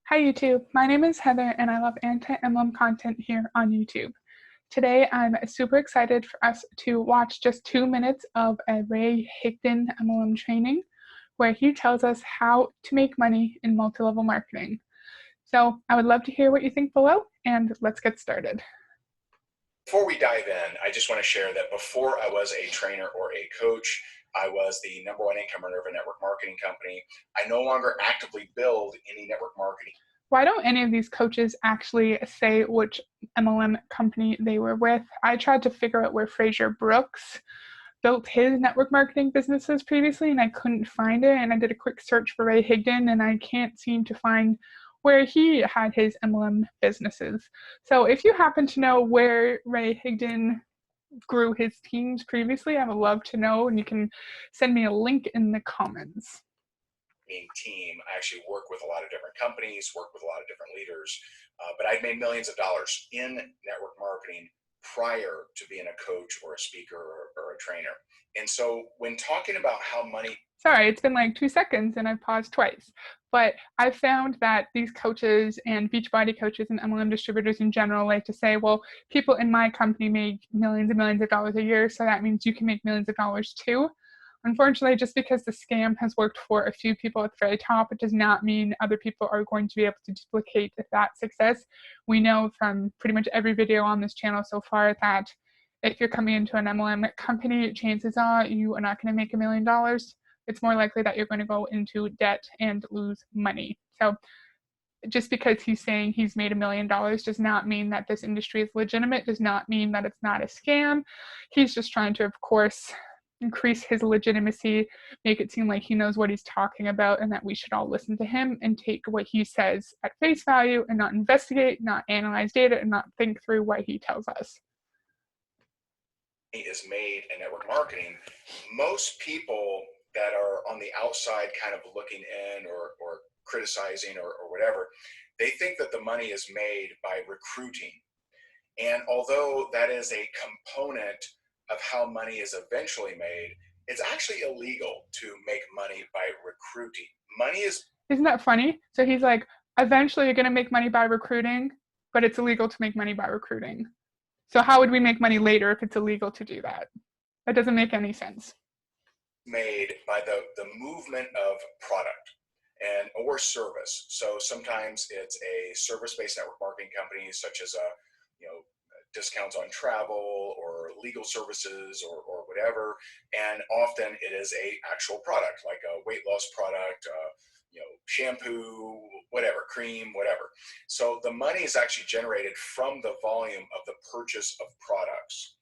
Hi YouTube, my name is Heather and I love anti-MLM content here on YouTube. Today I'm super excited for us to watch just 2 minutes of a Ray Higdon MLM training where he tells us how to make money in multi-level marketing. So I would love to hear what you think below and let's get started. Before we dive in, I just want to share that before I was a trainer or a coach, I was the #1 income earner of a network marketing company. I no longer actively build any network marketing. Why don't any of these coaches actually say which MLM company they were with? I tried to figure out where Fraser Brooks built his network marketing businesses previously and I couldn't find it, and I did a quick search for Ray Higdon and I can't seem to find where he had his MLM businesses. So if you happen to know where Ray Higdon grew his teams previously, I would love to know, and you can send me a link in the comments. Team. I actually work with a lot of different companies, work with a lot of different leaders, but I'd made millions of dollars in network marketing prior to being a coach or a speaker or a trainer. And so when talking about how money... Sorry, it's been like 2 seconds and I've paused twice. But I found that these coaches and Beachbody coaches and MLM distributors in general like to say, well, people in my company make millions and millions of dollars a year, so that means you can make millions of dollars too. Unfortunately, just because the scam has worked for a few people at the very top, it does not mean other people are going to be able to duplicate that success. We know from pretty much every video on this channel so far that if you're coming into an MLM company, chances are you are not going to make $1 million. It's more likely that you're going to go into debt and lose money. So just because he's saying he's made $1 million does not mean that this industry is legitimate, does not mean that it's not a scam. He's just trying to, of course, increase his legitimacy, make it seem like he knows what he's talking about and that we should all listen to him and take what he says at face value and not investigate, not analyze data, and not think through what he tells us. Is made in network marketing. Most people that are on the outside kind of looking in or criticizing or whatever, they think that the money is made by recruiting. And although that is a component of how money is eventually made, it's actually illegal to make money by recruiting. Money is... Isn't that funny? So he's like, eventually you're going to make money by recruiting, but it's illegal to make money by recruiting. So how would we make money later if it's illegal to do that? That doesn't make any sense. Made by the movement of product and or service. So sometimes it's a service-based network marketing company, such as discounts on travel or legal services or whatever, and often it is a actual product like a weight loss product, shampoo, whatever, cream, whatever. So the money is actually generated from the volume of the purchase of products.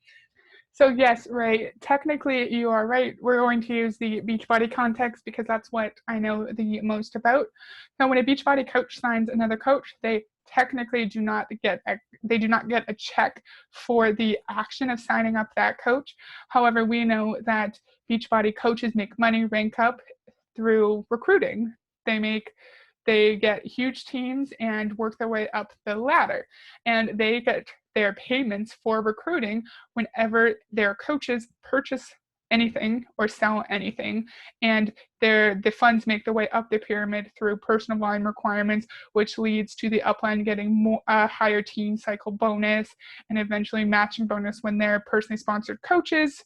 So yes, Ray, technically you are right. We're going to use the Beachbody context because that's what I know the most about. Now, when a Beachbody coach signs another coach, they technically do not get a check for the action of signing up that coach. However, we know that Beachbody coaches make money rank up through recruiting. They get huge teams and work their way up the ladder, and they get their payments for recruiting whenever their coaches purchase anything or sell anything, and the funds make their way up the pyramid through personal volume requirements, which leads to the upline getting a higher team cycle bonus and eventually matching bonus when their personally sponsored coaches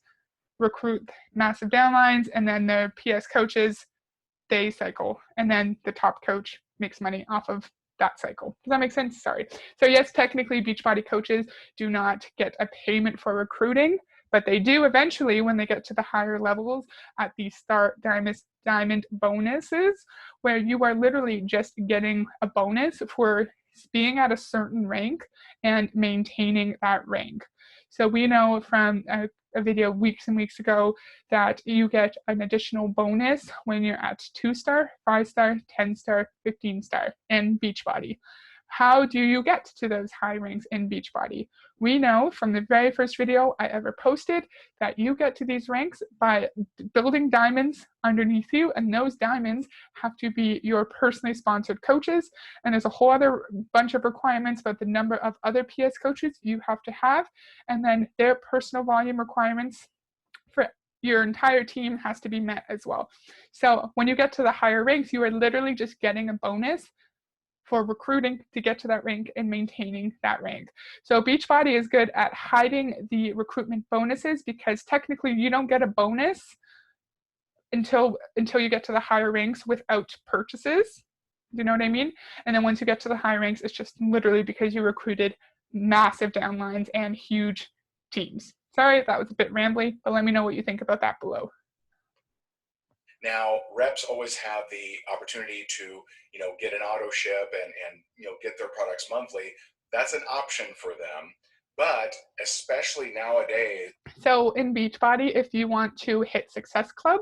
recruit massive downlines, and then their PS coaches, they cycle, and then the top coach makes money off of that cycle. Does that make sense? Sorry. So yes, technically Beachbody coaches do not get a payment for recruiting, but they do eventually when they get to the higher levels at the start diamond bonuses, where you are literally just getting a bonus for being at a certain rank and maintaining that rank. So we know from a video weeks and weeks ago that you get an additional bonus when you're at 2-star, 5-star, 10-star, 15-star in Beachbody. How do you get to those high ranks in Beachbody? We know from the very first video I ever posted that you get to these ranks by building diamonds underneath you, and those diamonds have to be your personally sponsored coaches, and there's a whole other bunch of requirements about the number of other PS coaches you have to have, and then their personal volume requirements for your entire team has to be met as well. So when you get to the higher ranks, you are literally just getting a bonus for recruiting to get to that rank and maintaining that rank. So Beachbody is good at hiding the recruitment bonuses, because technically you don't get a bonus until you get to the higher ranks without purchases. You know what I mean? And then once you get to the high ranks, it's just literally because you recruited massive downlines and huge teams. Sorry, that was a bit rambly, but let me know what you think about that below. Now, reps always have the opportunity to, get an auto ship and get their products monthly. That's an option for them. But especially nowadays. So in Beachbody, if you want to hit Success Club,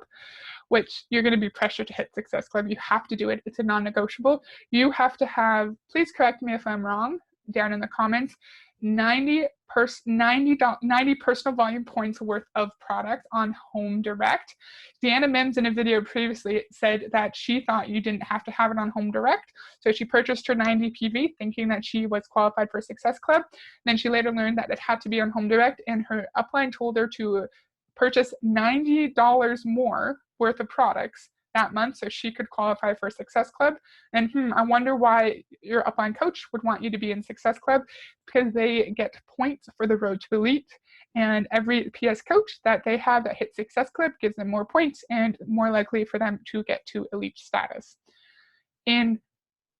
which you're going to be pressured to hit Success Club, you have to do it. It's a non-negotiable. You have to have, please correct me if I'm wrong down in the comments, 90 personal volume points worth of product on Home Direct. Deanna Mims in a video previously said that she thought you didn't have to have it on Home Direct. So she purchased her 90 PV thinking that she was qualified for Success Club. Then she later learned that it had to be on Home Direct, and her upline told her to purchase $90 more worth of products that month so she could qualify for Success Club. And I wonder why your upline coach would want you to be in Success Club, because they get points for the road to elite, and every PS coach that they have that hits Success Club gives them more points and more likely for them to get to elite status. And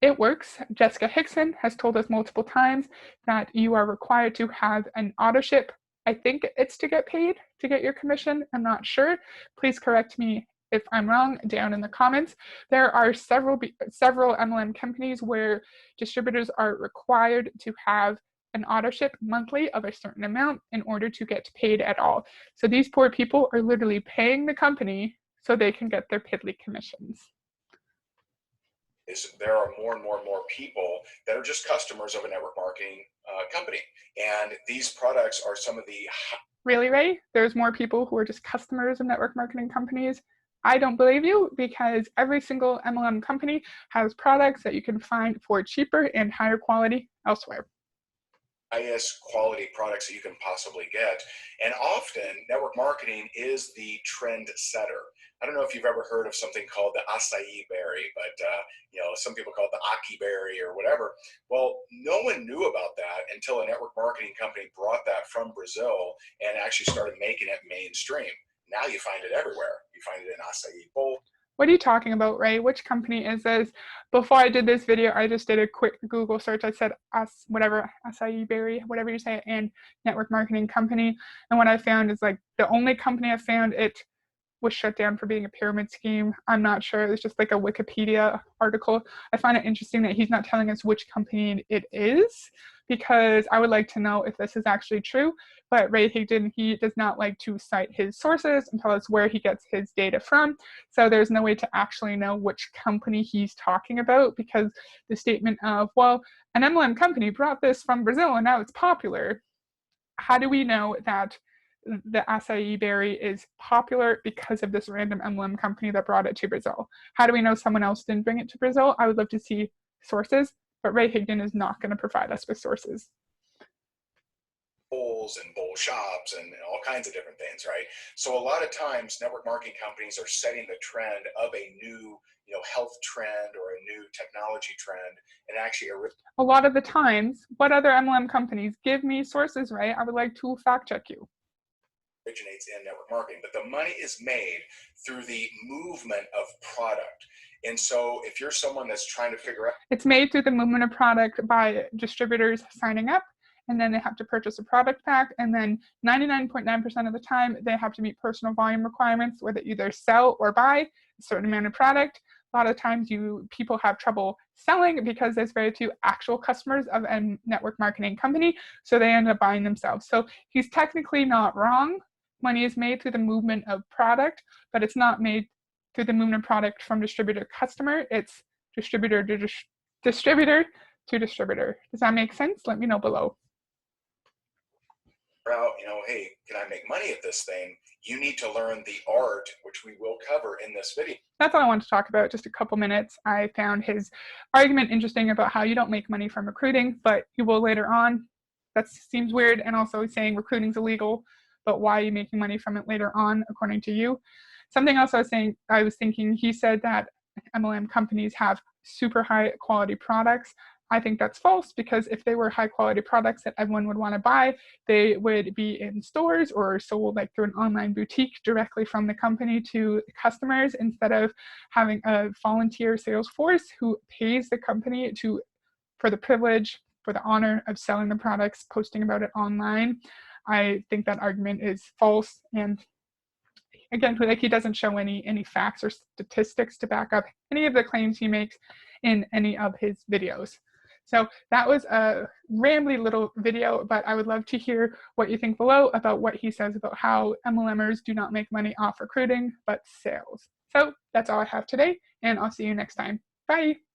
it works. Jessica Hickson has told us multiple times that you are required to have an Autoship. I think it's to get paid to get your commission. I'm not sure. Please correct me if I'm wrong down in the comments. There are several MLM companies where distributors are required to have an Autoship monthly of a certain amount in order to get paid at all. So these poor people are literally paying the company so they can get their piddly commissions. There are more and more and more people that are just customers of a network marketing company. And these products are some of the... Really, Ray? There's more people who are just customers of network marketing companies? I don't believe you, because every single MLM company has products that you can find for cheaper and higher quality elsewhere. Highest quality products that you can possibly get. And often network marketing is the trend setter. I don't know if you've ever heard of something called the acai berry, but some people call it the aki berry or whatever. Well, no one knew about that until a network marketing company brought that from Brazil and actually started making it mainstream. Now you find it everywhere. You find it in acai bowl. What are you talking about, Ray? Which company is this? Before I did this video, I just did a quick Google search. I said acai berry, whatever you say, and network marketing company. And what I found is like the only company I found, it was shut down for being a pyramid scheme. I'm not sure. It's just like a Wikipedia article. I find it interesting that he's not telling us which company it is, because I would like to know if this is actually true. But Ray Higdon, he does not like to cite his sources and tell us where he gets his data from. So there's no way to actually know which company he's talking about, because the statement of, well, an MLM company brought this from Brazil and now it's popular. How do we know that the acai berry is popular because of this random MLM company that brought it to Brazil? How do we know someone else didn't bring it to Brazil? I would love to see sources, but Ray Higdon is not going to provide us with sources. Bowls and bowl shops and all kinds of different things, right? So a lot of times network marketing companies are setting the trend of a new health trend or a new technology trend, and actually a lot of the times, what other MLM companies? Give me sources, Ray. I would like to fact check you. Originates in network marketing, but the money is made through the movement of product. And so if you're someone that's trying to figure out, it's made through the movement of product by distributors signing up, and then they have to purchase a product pack, and then 99.9% of the time they have to meet personal volume requirements where they either sell or buy a certain amount of product. A lot of times people have trouble selling because there's very few actual customers of a network marketing company, so they end up buying themselves. So he's technically not wrong. Money is made through the movement of product, but it's not made through the movement of product from distributor to customer. It's distributor to distributor to distributor. Does that make sense? Let me know below. Hey, can I make money at this thing? You need to learn the art, which we will cover in this video. That's all I want to talk about, just a couple minutes. I found his argument interesting about how you don't make money from recruiting, but you will later on. That seems weird, and also saying recruiting is illegal, but why are you making money from it later on, according to you? Something else I was thinking, he said that MLM companies have super high quality products. I think that's false, because if they were high quality products that everyone would want to buy, they would be in stores or sold like through an online boutique directly from the company to customers, instead of having a volunteer sales force who pays the company for the privilege, for the honor of selling the products, posting about it online. I think that argument is false. And again, like, he doesn't show any facts or statistics to back up any of the claims he makes in any of his videos. So that was a rambly little video, but I would love to hear what you think below about what he says about how MLMers do not make money off recruiting, but sales. So that's all I have today, and I'll see you next time. Bye.